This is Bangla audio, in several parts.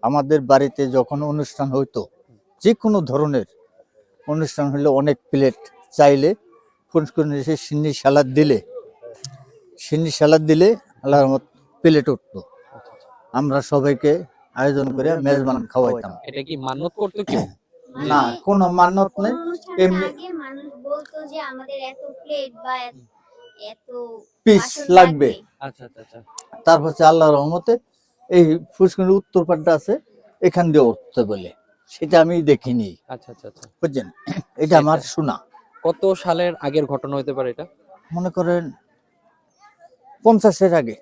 আমাদের বাড়িতে যখন অনুষ্ঠান হইতো, যে কোনো ধরনের অনুষ্ঠান হলে অনেক প্লেট চাইলে ফুসকুনি এসে সিন্নি সালাদ দিলে আল্লাহর রহমত প্লেট উঠতো। আমরা সবাইকে আয়োজন করে মেজবান খাওয়াইতাম। এটা কি মান্যত করতে কেউ? না, কোনো মান্যত নেই, এমনি আগে মানুষ বলতো যে আমাদের এত প্লেট বা এত পিস লাগবে। আচ্ছা আচ্ছা আচ্ছা। তারপর হচ্ছে আল্লাহর রহমতে এই ফুসকুনির উত্তর পাটটা আছে, এখান দিয়ে উঠতে বলে, সেটা আমি দেখিনি। আচ্ছা আচ্ছা আচ্ছা, বুঝছেন, এটা আমার শোনা। কত সালের আগের ঘটনা হতে পারে এটা? মনে করেন 50-এর আগে,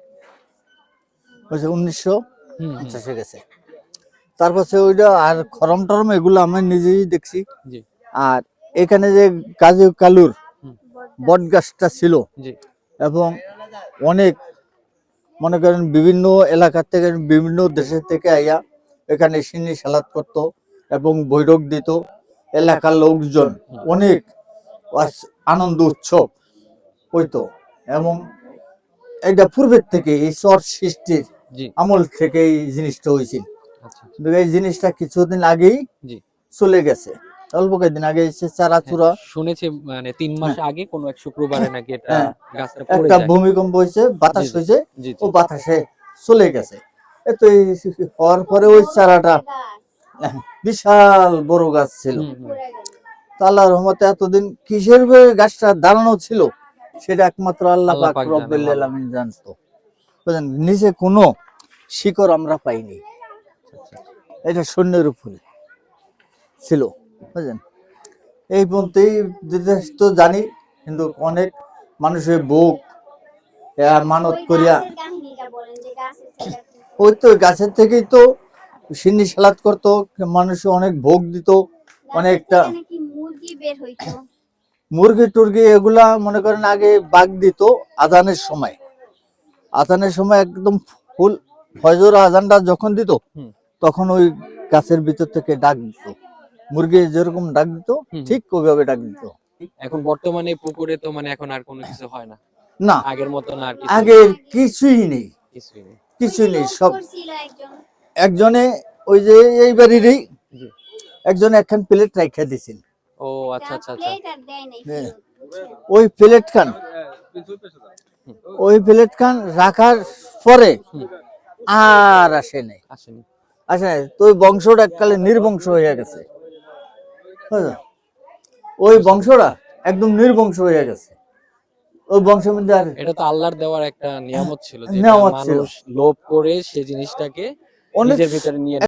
1950-এ গেছে। তারপর ওইটা আর খরম টরম এগুলো আমি নিজেই দেখছি। আর এখানে যে কাজু কালুর বট গাছটা ছিল, এবং অনেক মনে করেন বিভিন্ন এলাকা থেকে বিভিন্ন দেশের থেকে আইয়া এখানে সিন্নি সালাদ করতো এবং বৈঠক দিত। এলাকার লোকজন অনেক আনন্দ উৎসব হইতো, এবং এটা পূর্বের থেকে এই চর সৃষ্টির আমল থেকে এই জিনিসটা হয়েছিল। কিন্তু এই জিনিসটা কিছুদিন আগেই চলে গেছে, অল্প কয়েকদিন আগে এসে চারাচুরা শুনেছি, মানে 3 মাস আগে কোন এক শুক্রবারে নাকি এটা গাছটা পড়ে একটা যায়, ভূমিকম্প হয়েছে, বাতাস হয়েছে, ও বাতাসে চলে গেছে। এত হওয়ার পরে ওই চারাটা বিশাল বড় গাছ ছিল। আল্লাহর রহমতে এতদিন কিসের গাছটা দাঁড়ানো ছিল সেটা একমাত্র আল্লাহ পাক রব্বুল আলামিন জানতো। বুঝলেন, নিচে কোনো শিকড় আমরা পাইনি, এটা শূন্যের উপরে ছিল। বুঝলেন, এই পর্যন্তই তো জানি, কিন্তু অনেক মানুষের বুক মানত করিয়া ওই তো গাছের থেকেই তো সিন্নি সালাদ করতো, মানুষ অনেক ভোগ দিত, অনেকটা মুরগি টুরগি এগুলা মনে করেন আগে বাগ দিত আজানের সময় একদম ফুল ফজর আজানটা যখন দিত তখন ওই গাছের ভিতর থেকে ডাক দিত, মুরগি যেরকম ডাক দিত ঠিক ওইভাবে ডাক দিত। এখন বর্তমানে পুকুরে তো মানে এখন আর কোনো কিছু হয় না, না আগের মতো না, আগের কিছুই নেই, কিছুই নেই। সব একজনে ওই যে এই বাড়িরই একজন একখান প্লেট রাখা দিছিল। ও আচ্ছা আচ্ছা আচ্ছা, ওই প্লেট খান রাখার পরে আর আসেনি। তো ওই বংশটা এককালে নির্বংশ হয়ে গেছে, ওই বংশটা একদম নির্বংশ হয়ে গেছে। ওই বংশের মধ্যে আর এটা তো আল্লাহর দেওয়ার একটা নিয়ামত ছিল, যে নিয়ামত ছিল, মানুষ লোভ করে সেই জিনিসটাকে নিজের ভিতরে নিয়ে